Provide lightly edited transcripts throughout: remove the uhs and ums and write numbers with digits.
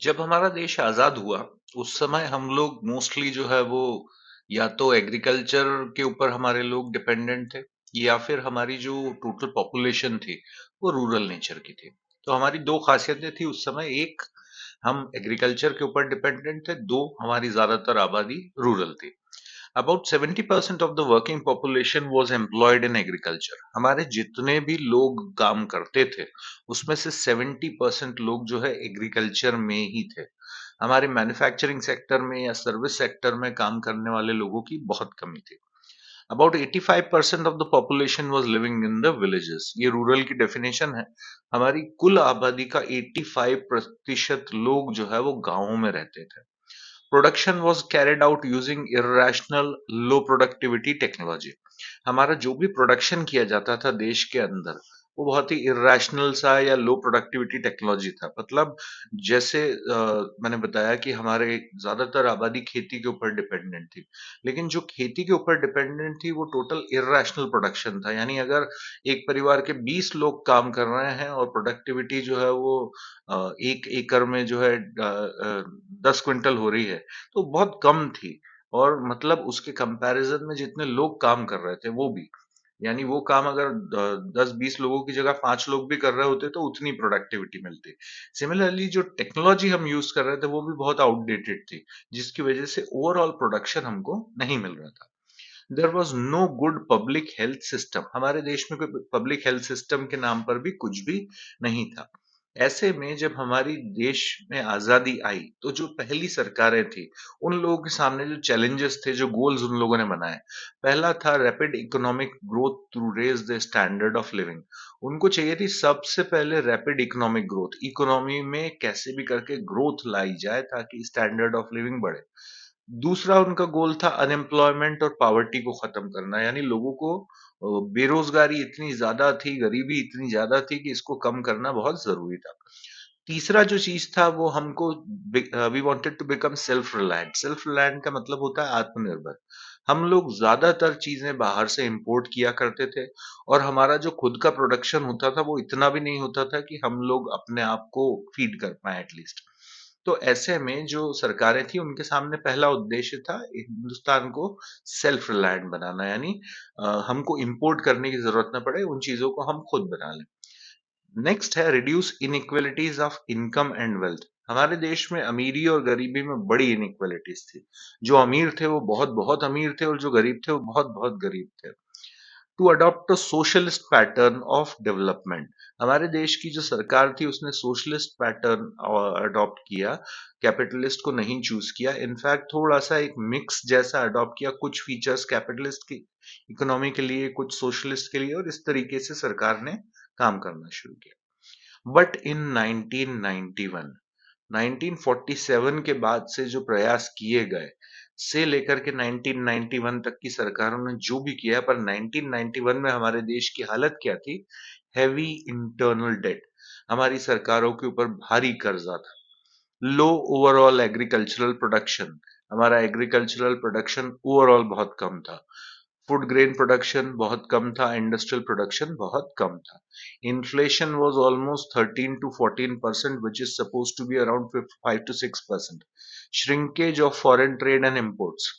जब हमारा देश आजाद हुआ, उस समय हम लोग मोस्टली जो है वो या तो एग्रीकल्चर के ऊपर हमारे लोग डिपेंडेंट थे या फिर हमारी जो टोटल पॉपुलेशन थी वो रूरल नेचर की थी। तो हमारी दो खासियतें थी उस समय। एक, हम एग्रीकल्चर के ऊपर डिपेंडेंट थे। दो, हमारी ज्यादातर आबादी रूरल थी। About 70% of the working population was employed in agriculture. हमारे जितने भी लोग काम करते थे उसमें से 70% लोग जो है एग्रीकल्चर में ही थे। हमारे मैन्युफैक्चरिंग सेक्टर में या सर्विस सेक्टर में काम करने वाले लोगों की बहुत कमी थी। About 85% of the population was living in the villages. ये रूरल की डेफिनेशन है। हमारी कुल आबादी का 85% लोग जो है वो गांवों में रहते थे। Production was carried out using irrational low productivity technology. हमारा जो भी प्रोडक्शन किया जाता था देश के अंदर, वो बहुत ही इर्रेशनल सा या लो प्रोडक्टिविटी टेक्नोलॉजी था। मतलब जैसे मैंने बताया कि हमारे ज्यादातर आबादी खेती के ऊपर डिपेंडेंट थी, लेकिन जो खेती के ऊपर डिपेंडेंट थी वो टोटल इर्रेशनल प्रोडक्शन था। यानी अगर एक परिवार के 20 लोग काम कर रहे हैं और प्रोडक्टिविटी जो है वो 1 एकड़ में जो है 10 क्विंटल हो रही है, तो बहुत कम थी। और मतलब उसके कंपैरिजन में जितने लोग काम कर रहे थे वो भी, यानी वो काम अगर 10-20 लोगों की जगह 5 लोग भी कर रहे होते तो उतनी प्रोडक्टिविटी मिलती। सिमिलरली जो टेक्नोलॉजी हम यूज कर रहे थे वो भी बहुत आउटडेटेड थी, जिसकी वजह से ओवरऑल प्रोडक्शन हमको नहीं मिल रहा था। There was no good public health system. हमारे देश में कोई पब्लिक हेल्थ सिस्टम के नाम पर भी कुछ भी नहीं था। ऐसे में जब हमारी देश में आजादी आई तो जो पहली सरकारें थी, उन लोगों के सामने जो चैलेंजेस थे, जो गोल्स उन लोगों ने बनाए, पहला था rapid economic growth to raise the standard of living. उनको चाहिए थी सबसे पहले रैपिड इकोनॉमिक ग्रोथ। इकोनॉमी में कैसे भी करके ग्रोथ लाई जाए ताकि स्टैंडर्ड ऑफ लिविंग बढ़े। दूसरा उनका गोल था अनएम्प्लॉयमेंट और पॉवर्टी को खत्म करना। यानी लोगों को बेरोजगारी इतनी ज्यादा थी, गरीबी इतनी ज्यादा थी कि इसको कम करना बहुत जरूरी था। तीसरा जो चीज था वो हमको, we wanted to become self reliant. Self reliant का मतलब होता है आत्मनिर्भर। हम लोग ज्यादातर चीजें बाहर से इंपोर्ट किया करते थे और हमारा जो खुद का प्रोडक्शन होता था वो इतना भी नहीं होता था कि हम लोग अपने आप को फीड कर पाए एटलीस्ट। तो ऐसे में जो सरकारें थी उनके सामने पहला उद्देश्य था हिंदुस्तान को सेल्फ रिलायंट बनाना। यानी हमको इंपोर्ट करने की जरूरत न पड़े, उन चीजों को हम खुद बना लें। नेक्स्ट है reduce inequalities of income and wealth. हमारे देश में अमीरी और गरीबी में बड़ी इनइक्वालिटीज थी। जो अमीर थे वो बहुत बहुत अमीर थे और जो गरीब थे वो बहुत बहुत गरीब थे। To adopt a socialist pattern of development. हमारे देश की जो सरकार थी उसने सोशलिस्ट पैटर्न अडॉप्ट किया, कैपिटलिस्ट को नहीं चूज किया। इनफैक्ट थोड़ा सा एक मिक्स जैसा अडॉप्ट किया, कुछ फीचर्स कैपिटलिस्ट की इकोनॉमी के लिए, कुछ सोशलिस्ट के लिए, और इस तरीके से सरकार ने काम करना शुरू किया। बट इन 1991, 1947 के बाद से जो प्रयास किए गए से लेकर के 1991 तक की सरकारों ने जो भी किया, पर 1991 में हमारे देश की हालत क्या थी? Heavy internal debt. हमारी सरकारों के ऊपर भारी कर्जा था। Low overall agricultural production. हमारा एग्रीकल्चरल प्रोडक्शन ओवरऑल बहुत कम था। फूड ग्रेन प्रोडक्शन बहुत कम था, इंडस्ट्रियल प्रोडक्शन बहुत कम था। Inflation was almost 13 to 14%, which is supposed to be around 5 to 6%. Shrinkage of foreign trade and imports.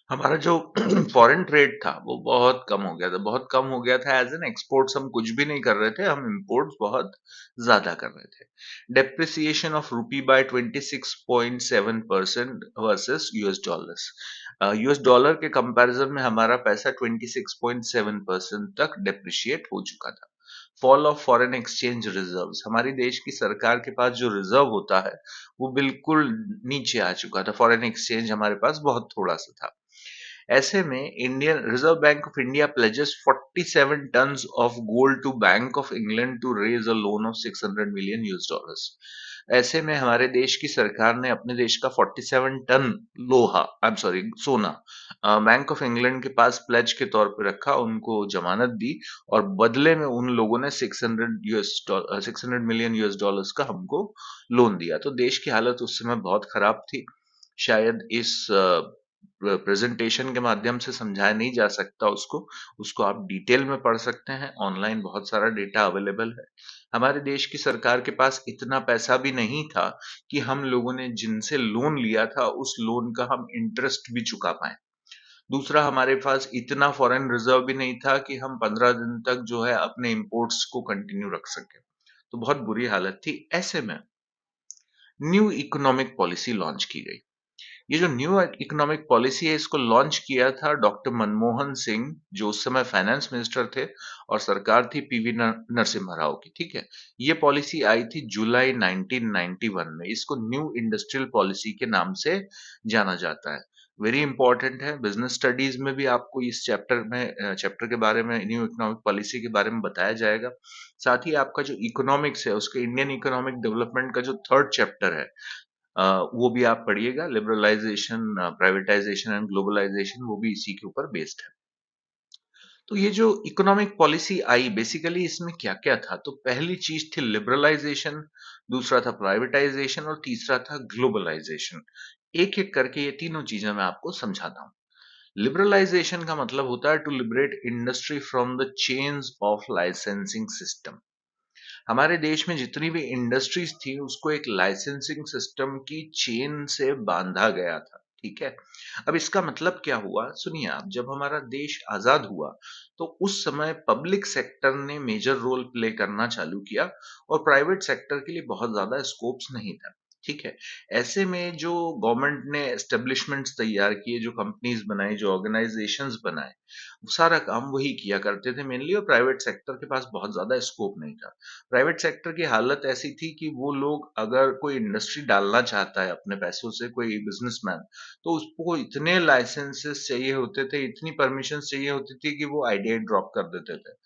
हमारा जो फॉरेन ट्रेड था वो बहुत कम हो गया था, बहुत कम हो गया था। एज एन एक्सपोर्ट्स हम कुछ भी नहीं कर रहे थे, हम इम्पोर्ट्स बहुत ज्यादा कर रहे थे। Depreciation of rupee by 26.7% versus US dollars. US dollar के कंपैरिजन में हमारा पैसा 26.7% तक डेप्रिशिएट हो चुका था। Fall of foreign exchange reserves. हमारी देश की सरकार के पास जो रिजर्व होता है वो बिल्कुल नीचे आ चुका था। फॉरेन एक्सचेंज हमारे पास बहुत थोड़ा सा था। ऐसे में Indian Reserve Bank of India pledges 47 tons of gold to Bank of England to raise a loan of 600 million US dollars. ऐसे में हमारे देश की सरकार ने अपने देश का 47 टन लोहा, आई एम सॉरी, सोना बैंक ऑफ इंग्लैंड के पास प्लेज के तौर पर रखा, उनको जमानत दी, और बदले में उन लोगों ने 600 मिलियन यूएस डॉलर्स का हमको लोन दिया। तो देश की हालत उस समय बहुत खराब थी। शायद इस प्रेजेंटेशन के माध्यम से समझाया नहीं जा सकता उसको। उसको आप डिटेल में पढ़ सकते हैं, ऑनलाइन बहुत सारा डेटा अवेलेबल है। हमारे देश की सरकार के पास इतना पैसा भी नहीं था कि हम लोगों ने जिनसे लोन लिया था उस लोन का हम इंटरेस्ट भी चुका पाएं। दूसरा, हमारे पास इतना फॉरेन रिजर्व भी नहीं था कि हम 15 दिन तक जो है अपने इंपोर्ट्स को कंटिन्यू रख सके। तो बहुत बुरी हालत थी। ऐसे में न्यू इकोनॉमिक पॉलिसी लॉन्च की गई। ये जो न्यू इकोनॉमिक पॉलिसी है, इसको लॉन्च किया था डॉक्टर मनमोहन सिंह, जो उस समय फाइनेंस मिनिस्टर थे, और सरकार थी पीवी नरसिम्हा राव की। ठीक है, ये पॉलिसी आई थी जुलाई 1991 में। इसको न्यू इंडस्ट्रियल पॉलिसी के नाम से जाना जाता है। वेरी इंपॉर्टेंट है, बिजनेस स्टडीज में भी आपको इस चैप्टर के बारे में, न्यू इकोनॉमिक पॉलिसी के बारे में बताया जाएगा। साथ ही आपका जो इकोनॉमिक्स है, उसके इंडियन इकोनॉमिक डेवलपमेंट का जो थर्ड चैप्टर है, वो भी आप पढ़िएगा। लिबरलाइजेशन, प्राइवेटाइजेशन एंड ग्लोबलाइजेशन, वो भी इसी के ऊपर बेस्ड है। तो ये जो इकोनॉमिक पॉलिसी आई, बेसिकली इसमें क्या क्या था? तो पहली चीज थी लिबरलाइजेशन, दूसरा था प्राइवेटाइजेशन, और तीसरा था ग्लोबलाइजेशन। एक एक करके ये तीनों चीजें मैं आपको समझाता हूँ। लिबरलाइजेशन का मतलब होता है to liberate industry from the chains of licensing system. हमारे देश में जितनी भी इंडस्ट्रीज थी, उसको एक लाइसेंसिंग सिस्टम की चेन से बांधा गया था। ठीक है, अब इसका मतलब क्या हुआ, सुनिए आप। जब हमारा देश आजाद हुआ, तो उस समय पब्लिक सेक्टर ने मेजर रोल प्ले करना चालू किया, और प्राइवेट सेक्टर के लिए बहुत ज्यादा स्कोप्स नहीं था। ठीक है, ऐसे में जो गवर्नमेंट ने एस्टेब्लिशमेंट्स तैयार किए, जो कंपनीज बनाई, जो ऑर्गेनाइजेशंस बनाए, सारा काम वही किया करते थे मेनली, और प्राइवेट सेक्टर के पास बहुत ज्यादा स्कोप नहीं था। प्राइवेट सेक्टर की हालत ऐसी थी कि वो लोग, अगर कोई इंडस्ट्री डालना चाहता है अपने पैसों से, कोई बिजनेसमैन, तो उसको इतने लाइसेंसेस चाहिए होते थे, इतनी परमिशन चाहिए होती थी कि वो आइडिया ड्रॉप कर देते थे।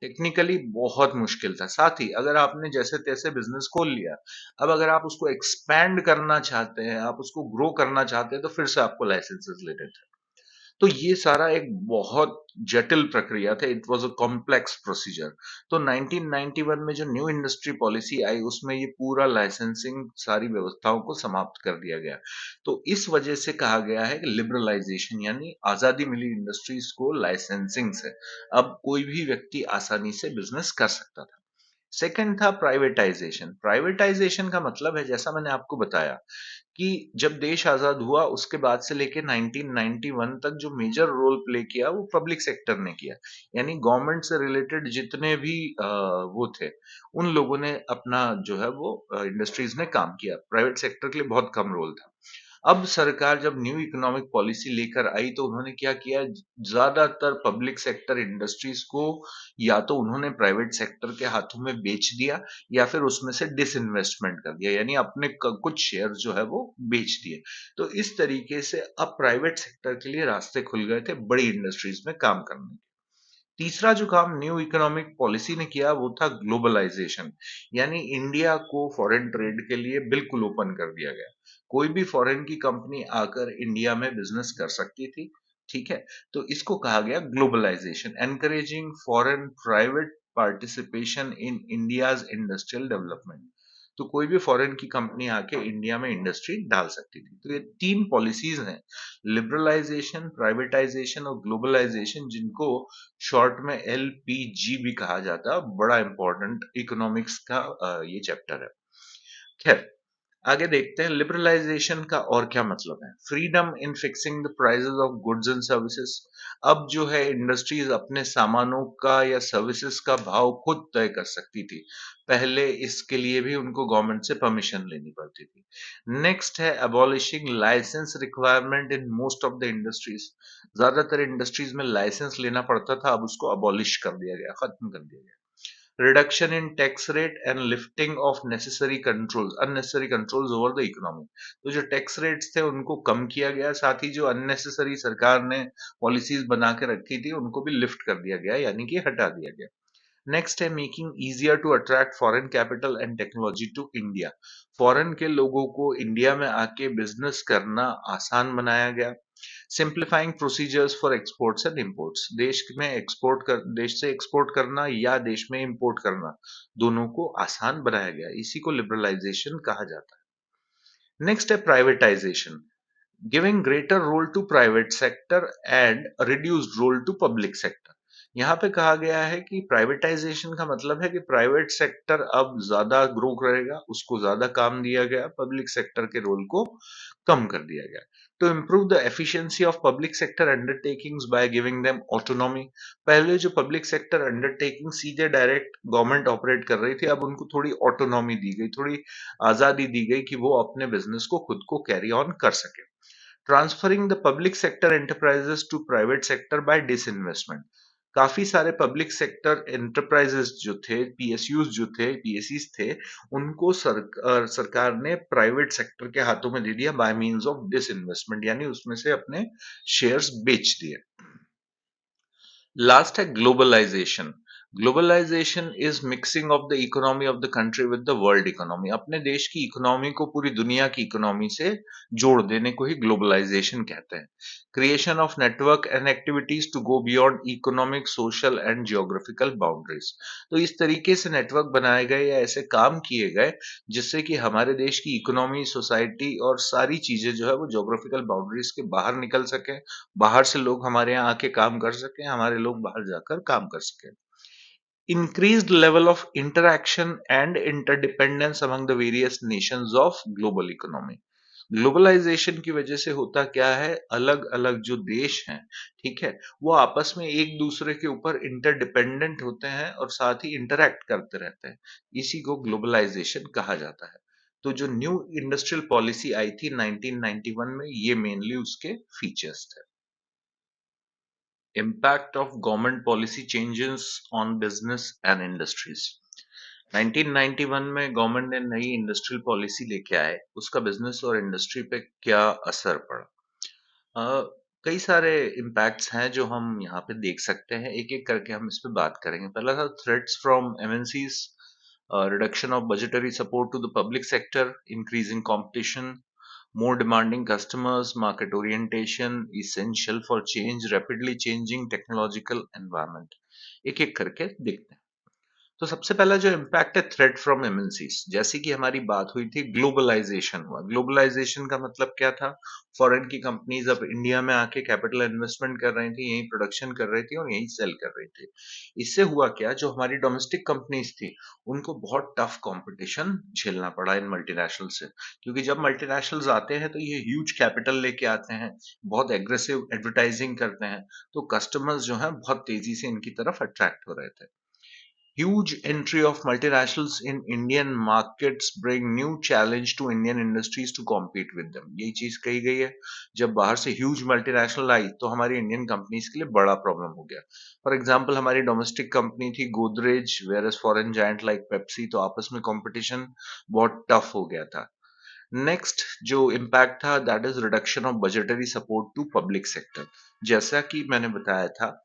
टेक्निकली बहुत मुश्किल था। साथ ही अगर आपने जैसे तैसे बिजनेस खोल लिया, अब अगर आप उसको एक्सपैंड करना चाहते हैं, आप उसको ग्रो करना चाहते हैं, तो फिर से आपको लाइसेंसेस लेने थे। तो ये सारा एक बहुत जटिल प्रक्रिया था। It was a complex procedure. तो 1991 में जो न्यू इंडस्ट्री पॉलिसी आई, उसमें ये पूरा लाइसेंसिंग सारी व्यवस्थाओं को समाप्त कर दिया गया। तो इस वजह से कहा गया है कि लिबरलाइजेशन, यानी आजादी मिली इंडस्ट्रीज को लाइसेंसिंग से। अब कोई भी व्यक्ति आसानी से बिजनेस कर सकता था। सेकंड था प्राइवेटाइजेशन। प्राइवेटाइजेशन का मतलब है, जैसा मैंने आपको बताया, कि जब देश आजाद हुआ, उसके बाद से लेके 1991 तक जो मेजर रोल प्ले किया, वो पब्लिक सेक्टर ने किया। यानी गवर्नमेंट से रिलेटेड जितने भी वो थे, उन लोगों ने अपना जो है वो इंडस्ट्रीज में काम किया। प्राइवेट सेक्टर के लिए बहुत कम रोल था। अब सरकार जब न्यू इकोनॉमिक पॉलिसी लेकर आई, तो उन्होंने क्या किया, ज्यादातर पब्लिक सेक्टर इंडस्ट्रीज को या तो उन्होंने प्राइवेट सेक्टर के हाथों में बेच दिया, या फिर उसमें से डिसइन्वेस्टमेंट कर दिया, यानी अपने कुछ शेयर जो है वो बेच दिए। तो इस तरीके से अब प्राइवेट सेक्टर के लिए रास्ते खुल गए थे बड़ी इंडस्ट्रीज में काम करने के। तीसरा जो काम न्यू इकोनॉमिक पॉलिसी ने किया, वो था ग्लोबलाइजेशन। यानी इंडिया को फॉरेन ट्रेड के लिए बिल्कुल ओपन कर दिया गया। कोई भी फॉरेन की कंपनी आकर इंडिया में बिजनेस कर सकती थी। ठीक है, तो इसको कहा गया globalisation, encouraging foreign private participation in India's industrial development. तो कोई भी फॉरेन की कंपनी आके इंडिया में इंडस्ट्री डाल सकती थी। तो ये तीन पॉलिसीज हैं, लिबरलाइजेशन, प्राइवेटाइजेशन और ग्लोबलाइजेशन, जिनको शॉर्ट में एलपीजी भी कहा जाता है। बड़ा इंपॉर्टेंट इकोनॉमिक्स का ये चैप्टर है। खैर, आगे देखते हैं लिबरलाइजेशन का और क्या मतलब है। Freedom in fixing the prices of goods and services. अब जो है इंडस्ट्रीज अपने सामानों का या सर्विसेज का भाव खुद तय कर सकती थी। पहले इसके लिए भी उनको गवर्नमेंट से परमिशन लेनी पड़ती थी। नेक्स्ट है abolishing licence requirement in most of the industries. ज्यादातर इंडस्ट्रीज में लाइसेंस लेना पड़ता था, अब उसको अबॉलिश कर दिया गया, खत्म कर दिया गया। reduction in tax rate and lifting of necessary controls, unnecessary controls over the economy। तो जो टैक्स रेट्स थे उनको कम किया गया, साथ ही जो अननेसेसरी सरकार ने पॉलिसीज बना के रखी थी, उनको भी लिफ्ट कर दिया गया, यानी कि हटा दिया गया। नेक्स्ट है making easier to attract foreign capital and technology to India. Foreign के लोगों को इंडिया में आके बिजनेस करना आसान बनाया गया। Simplifying procedures for exports and imports. देश से एक्सपोर्ट करना या देश में इंपोर्ट करना, दोनों को आसान बनाया गया। इसी को लिबरलाइजेशन कहा जाता है। नेक्स्ट है privatisation, giving greater role to private sector and reduced role to public sector. यहाँ पे कहा गया है कि प्राइवेटाइजेशन का मतलब है कि प्राइवेट सेक्टर अब ज्यादा ग्रो करेगा, उसको ज्यादा काम दिया गया, पब्लिक सेक्टर के रोल को कम कर दिया गया। To improve the efficiency of public sector undertakings by giving them autonomy. पहले जो पब्लिक सेक्टर अंडरटेकिंग सीधे डायरेक्ट गवर्नमेंट ऑपरेट कर रही थी, अब उनको थोड़ी ऑटोनॉमी दी गई, थोड़ी आजादी दी गई कि वो अपने बिजनेस को खुद को कैरी ऑन कर सके। Transferring the public sector enterprises to private sector by disinvestment. काफी सारे पब्लिक सेक्टर एंटरप्राइजेस जो थे, पीएसयूज जो थे, पीएसईज थे, उनको सरकार ने प्राइवेट सेक्टर के हाथों में दे दिया बाय मींस ऑफ डिसइन्वेस्टमेंट, यानी उसमें से अपने शेयर्स बेच दिए। लास्ट है globalisation. Globalisation is mixing of the economy of the country with the world economy. अपने देश की इकोनॉमी को पूरी दुनिया की इकोनॉमी से जोड़ देने को ही ग्लोबलाइजेशन कहते हैं। Creation of network and activities to go beyond economic, social and geographical boundaries. तो इस तरीके से नेटवर्क बनाए गए या ऐसे काम किए गए जिससे कि हमारे देश की इकोनॉमी, सोसाइटी और सारी चीजें जो है वो ज्योग्राफिकल बाउंड्रीज के बाहर निकल सके, बाहर से लोग हमारे यहाँ आके काम कर सकें, हमारे लोग बाहर जाकर काम कर सकें। Increased level of interaction and interdependence among the various nations of global economy। Globalisation की वजह से होता क्या है, अलग अलग जो देश हैं, ठीक है, वो आपस में एक दूसरे के ऊपर इंटरडिपेंडेंट होते हैं और साथ ही इंटरैक्ट करते रहते हैं। इसी को ग्लोबलाइजेशन कहा जाता है। तो जो न्यू इंडस्ट्रियल पॉलिसी आई थी 1991 में, ये मेनली उसके फीचर्स थे। Impact of government policy changes on business and industries। 1991 में गवर्नमेंट ने नई इंडस्ट्रियल पॉलिसी लेके आए, उसका बिजनेस और इंडस्ट्री पे क्या असर पड़ा। अ, कई सारे इम्पैक्ट्स हैं जो हम यहाँ पे देख सकते हैं, एक एक करके हम इस पे बात करेंगे। पहला था threats from MNCs, reduction of budgetary support to the public sector, increasing competition, more demanding customers, market orientation, essential for change, rapidly changing technological environment। एक एक करके देखते हैं। तो सबसे पहला जो इम्पैक्ट है, थ्रेट फ्रॉम एमएनसीज। जैसे कि हमारी बात हुई थी, ग्लोबलाइजेशन हुआ। ग्लोबलाइजेशन का मतलब क्या था, फॉरेन की कंपनीज अब इंडिया में आके कैपिटल इन्वेस्टमेंट कर रही थी, यहीं प्रोडक्शन कर रही थी और यहीं सेल कर रही थी। इससे हुआ क्या, जो हमारी डोमेस्टिक कंपनीज थी उनको बहुत टफ कंपटीशन झेलना पड़ा इन मल्टीनेशनल से। क्योंकि जब मल्टीनेशनल्स आते हैं तो ये ह्यूज कैपिटल लेके आते हैं, बहुत एग्रेसिव एडवर्टाइजिंग करते हैं, तो कस्टमर्स जो हैं बहुत तेजी से इनकी तरफ अट्रैक्ट हो रहे थे। Huge entry of multinationals in Indian markets bring new challenge to Indian industries to compete with them। यही चीज कही गई है। जब बाहर से huge multinational आई तो हमारी इंडियन कंपनीज के लिए बड़ा प्रॉब्लम हो गया। फॉर एग्जांपल, हमारी डोमेस्टिक कंपनी थी Godrej, whereas foreign giant like Pepsi, तो आपस में कंपटीशन बहुत टफ हो गया था। नेक्स्ट जो इम्पैक्ट था, that is reduction of budgetary support to public sector. जैसा कि मैंने बताया था,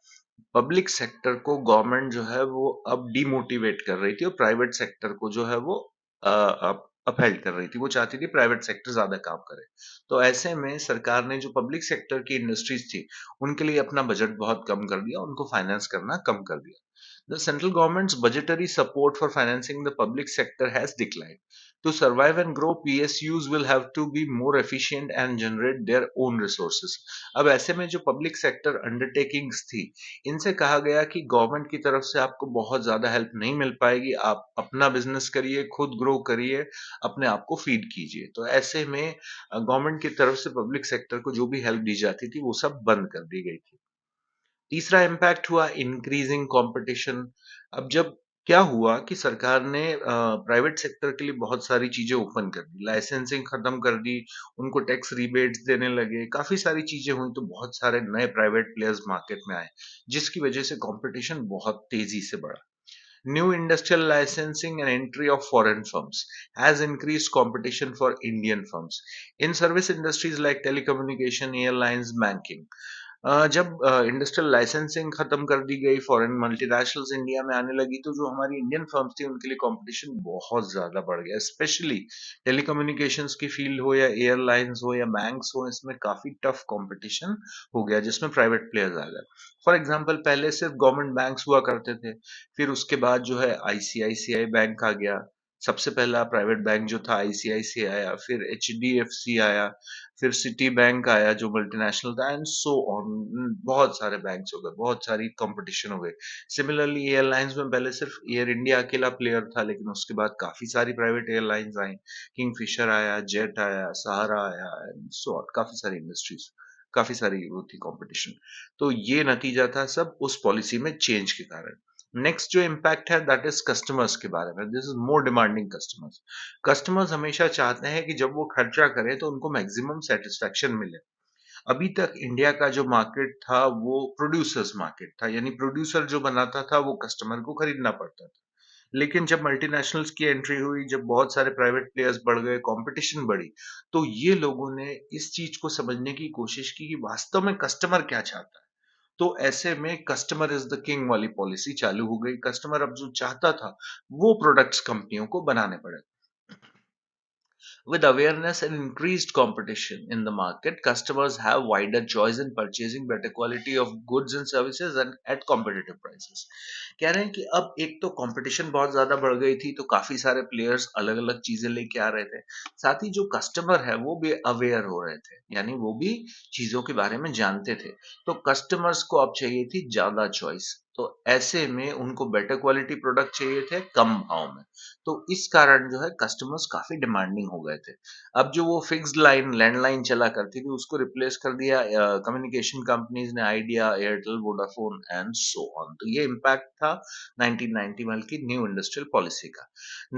पब्लिक सेक्टर को गवर्नमेंट जो है वो अब डिमोटिवेट कर रही थी और प्राइवेट सेक्टर को जो है वो अपहेल्ड कर रही थी। वो चाहती थी प्राइवेट सेक्टर ज्यादा काम करे। तो ऐसे में सरकार ने जो पब्लिक सेक्टर की इंडस्ट्रीज थी उनके लिए अपना बजट बहुत कम कर दिया, उनको फाइनेंस करना कम कर दिया। The central government's budgetary support for financing the public sector has declined. To survive and grow, PSUs will have to be more efficient and generate their own resources। अब ऐसे में जो पब्लिक सेक्टर अंडरटेकिंग्स थी, इनसे कहा गया कि government की तरफ से आपको बहुत ज्यादा हेल्प नहीं मिल पाएगी, आप अपना बिजनेस करिए, खुद ग्रो करिए, अपने आप को फीड कीजिए। तो ऐसे में गवर्नमेंट की तरफ से पब्लिक सेक्टर को जो भी हेल्प दी जाती थी वो सब बंद कर दी गई थी। तीसरा इम्पैक्ट हुआ इंक्रीजिंग कंपटीशन। अब जब क्या हुआ कि सरकार ने प्राइवेट सेक्टर के लिए बहुत सारी चीजें ओपन कर दी, लाइसेंसिंग खत्म कर दी, उनको टैक्स रिबेट्स देने लगे, काफी सारी चीजें हुई, तो बहुत सारे नए प्राइवेट प्लेयर्स मार्केट में आए, जिसकी वजह से कंपटीशन बहुत तेजी से बढ़ा। New industrial licensing and entry of foreign firms has increased competition for Indian firms in service industries like telecommunication, airlines, banking। जब इंडस्ट्रियल लाइसेंसिंग खत्म कर दी गई, फॉरेन मल्टीनेशनल्स इंडिया में आने लगी, तो जो हमारी इंडियन फर्म्स थी उनके लिए कंपटीशन बहुत ज्यादा बढ़ गया। स्पेशली टेलीकम्युनिकेशंस की फील्ड हो या एयरलाइंस हो या बैंक्स हो, इसमें काफी टफ कंपटीशन हो गया जिसमें प्राइवेट प्लेयर्स आ गए। फॉर एग्जांपल, पहले सिर्फ गवर्नमेंट बैंक्स हुआ करते थे, फिर उसके बाद जो है आईसीआईसीआई बैंक आ गया, सबसे पहला प्राइवेट बैंक जो था आईसीआईसी आया, फिर एचडीएफसी आया, फिर सिटी बैंक आया जो मल्टीनेशनल था एंड सो ऑन। बहुत सारे बैंक्स हो गए, बहुत सारी कंपटीशन हो गई। सिमिलरली एयरलाइंस में पहले सिर्फ एयर इंडिया अकेला प्लेयर था, लेकिन उसके बाद काफी सारी प्राइवेट एयरलाइंस आई। किंगफिशर आया, जेट आया, सहारा आया एंड सो ऑन, काफी सारी इंडस्ट्रीज, काफी सारी वो थी कंपटीशन। तो ये नतीजा था सब उस पॉलिसी में चेंज के कारण। नेक्स्ट जो इम्पैक्ट है दैट इज कस्टमर्स के बारे में। This is more demanding customers. Customers हमेशा चाहते हैं कि जब वो खर्चा करें तो उनको मैक्सिमम सेटिस्फेक्शन मिले। अभी तक इंडिया का जो मार्केट था वो प्रोड्यूसर्स मार्केट था, यानी प्रोड्यूसर जो बनाता था वो कस्टमर को खरीदना पड़ता था। लेकिन जब मल्टीनेशनल्स की एंट्री हुई, जब बहुत सारे प्राइवेट प्लेयर्स बढ़ गए, कंपटीशन बढ़ी, तो ये लोगों ने इस चीज को समझने की कोशिश की कि वास्तव में कस्टमर क्या चाहता है। तो ऐसे में कस्टमर इज द किंग वाली पॉलिसी चालू हो गई। कस्टमर अब जो चाहता था वो प्रोडक्ट्स कंपनियों को बनाने पड़े। With awareness and increased competition in the market, customers have wider choice in purchasing better quality of goods and services and at competitive prices. कह रहे हैं कि अब एक तो कंपटीशन बहुत ज्यादा बढ़ गई थी, तो काफी सारे प्लेयर्स अलग अलग चीजें लेके आ रहे थे। साथ ही जो कस्टमर है वो भी अवेयर हो रहे थे, यानी वो भी चीजों के बारे में जानते थे। तो कस्टमर्स को अब चाहिए थी ज्यादा चॉइस, तो ऐसे में उनको बेटर क्वालिटी प्रोडक्ट चाहिए थे कम भाव में। तो इस कारण जो है कस्टमर्स काफी डिमांडिंग हो गए थे। अब जो वो फिक्स्ड लाइन लैंडलाइन चला करती थी उसको रिप्लेस कर दिया कम्युनिकेशन कंपनीज ने, idea, Airtel, Vodafone and so on. तो ये इम्पैक्ट था 1991 की न्यू इंडस्ट्रियल पॉलिसी का।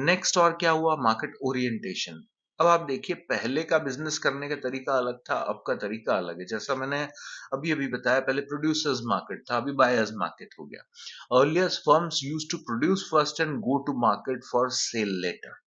नेक्स्ट और क्या हुआ, मार्केट ओरिएंटेशन। अब आप देखिए पहले का बिजनेस करने का तरीका अलग था, अब का तरीका अलग है। जैसा मैंने अभी अभी बताया, पहले प्रोड्यूसर्स मार्केट था, अभी बायर्स मार्केट हो गया। Earlier, firms used to produce first and go to market for sale later.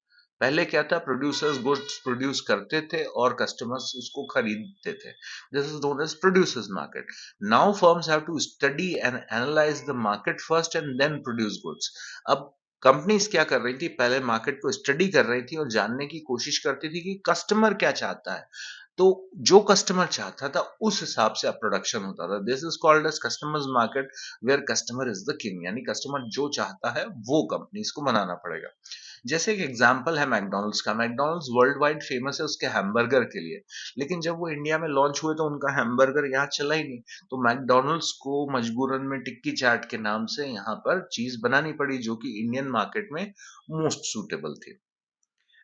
पहले क्या था, प्रोड्यूसर्स गुड्स प्रोड्यूस करते थे और कस्टमर्स उसको खरीदते थे। This is known as producers market. Now firms have to study and analyse the market first and then produce goods. अब कंपनीज क्या कर रही थी, पहले मार्केट को स्टडी कर रही थी और जानने की कोशिश करती थी कि कस्टमर क्या चाहता है। तो जो कस्टमर चाहता था उस हिसाब से अब प्रोडक्शन होता था। This is called as customers market, where customer is the king, यानी कस्टमर जो चाहता है वो कंपनीज को बनाना पड़ेगा। जैसे एक एग्जांपल है मैकडॉनल्ड्स का। मैकडॉनल्ड्स वर्ल्ड वाइड फेमस है उसके हैमबर्गर के लिए, लेकिन जब वो इंडिया में लॉन्च हुए तो उनका हैमबर्गर यहाँ चला ही नहीं। तो मैकडॉनल्ड्स को मजबूरन में टिक्की चाट के नाम से यहाँ पर चीज बनानी पड़ी, जो कि इंडियन मार्केट में मोस्ट सूटेबल थी।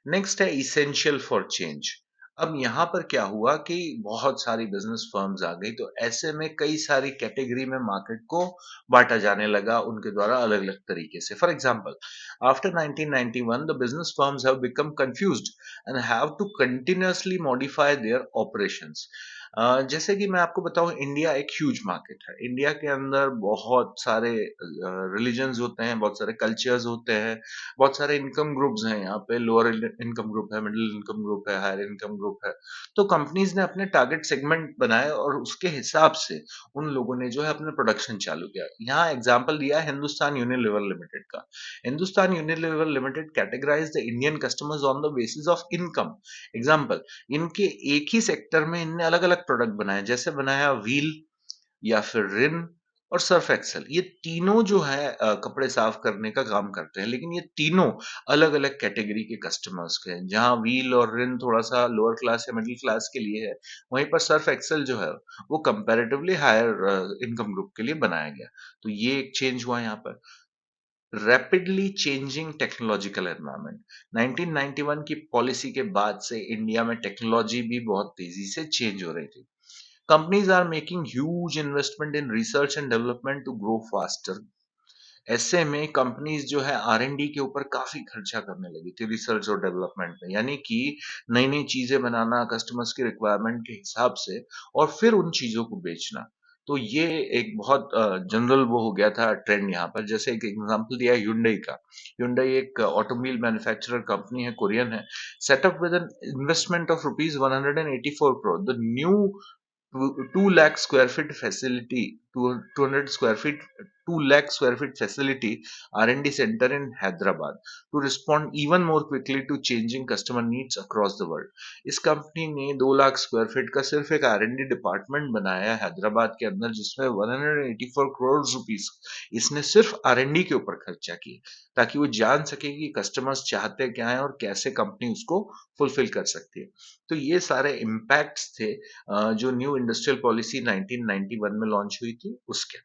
नेक्स्ट है इसेंशियल फॉर चेंज। अब यहाँ पर क्या हुआ कि बहुत सारी बिजनेस फर्म्स आ गई, तो ऐसे में कई सारी कैटेगरी में मार्केट को बांटा जाने लगा उनके द्वारा अलग अलग तरीके से। For example, after 1991 the business firms have become confused and have to continuously modify their operations. जैसे कि मैं आपको बताऊं, इंडिया एक ह्यूज मार्केट है। इंडिया के अंदर बहुत सारे रिलीजन्स होते हैं, बहुत सारे कल्चर्स होते हैं, बहुत सारे इनकम ग्रुप्स हैं। यहाँ पे लोअर इनकम ग्रुप है, मिडिल इनकम ग्रुप है, हायर इनकम ग्रुप है। तो कंपनीज ने अपने टारगेट सेगमेंट बनाए और उसके हिसाब से उन लोगों ने जो है अपने प्रोडक्शन चालू किया। यहाँ एग्जांपल दिया है हिंदुस्तान यूनिलीवर लिमिटेड का। Hindustan Unilever Limited categorise the Indian customers on the basis of income. Example, इनके एक ही सेक्टर में इनने अलग अलग प्रोडक्ट बनाए, जैसे बनाया व्हील या फिर रिन और सर्फ एक्सेल। ये तीनों जो है कपड़े साफ करने का काम करते हैं, लेकिन ये तीनों अलग अलग कैटेगरी के कस्टमर्स के हैं। जहां व्हील और रिन थोड़ा सा लोअर क्लास या मिडिल क्लास के लिए है, वहीं पर सर्फ एक्सेल जो है वो कंपैरेटिवली हायर इनकम ग्रुप के लिए बनाया गया। तो ये एक चेंज हुआ यहाँ पर। Rapidly changing technological environment. 1991 की पॉलिसी के बाद से इंडिया में टेक्नोलॉजी भी बहुत तेजी से चेंज हो रही थी। Companies are making huge investment in research and development to grow faster. ऐसे में कंपनीज जो है R&D के ऊपर काफी खर्चा करने लगी थी, रिसर्च और डेवलपमेंट में, यानी कि नई नई चीजें बनाना कस्टमर्स की रिक्वायरमेंट के हिसाब से और फिर उन चीजों को बेचना। तो ये एक बहुत जनरल वो हो गया था ट्रेंड यहाँ पर। जैसे एक एग्जांपल दिया Hyundai का। Hyundai एक ऑटोमोबाइल मैन्युफैक्चरर कंपनी है, कोरियन है। Setup with an investment of rupees 184 crore, the new 2 lakh square feet facility, 200 square feet, 2 lakh square feet facility R&D center in Hyderabad to respond even more quickly to changing customer needs across the world. इस company ने 2 lakh square feet का सिर्फ एक R&D department बनाया है हैदराबाद के अंदर, जिसमें 184 करोड़ रुपीस इसने सिर्फ R&D के ऊपर खर्चा किए, ताकि वो जान सके कि कस्टमर्स चाहते क्या हैं और कैसे कंपनी उसको फुलफिल कर सकती है। तो ये सारे इम्पैक्ट्स थे जो न्यू इंडस्ट्रियल पॉलिसी 1991 में लॉन्च हुई थी उसके।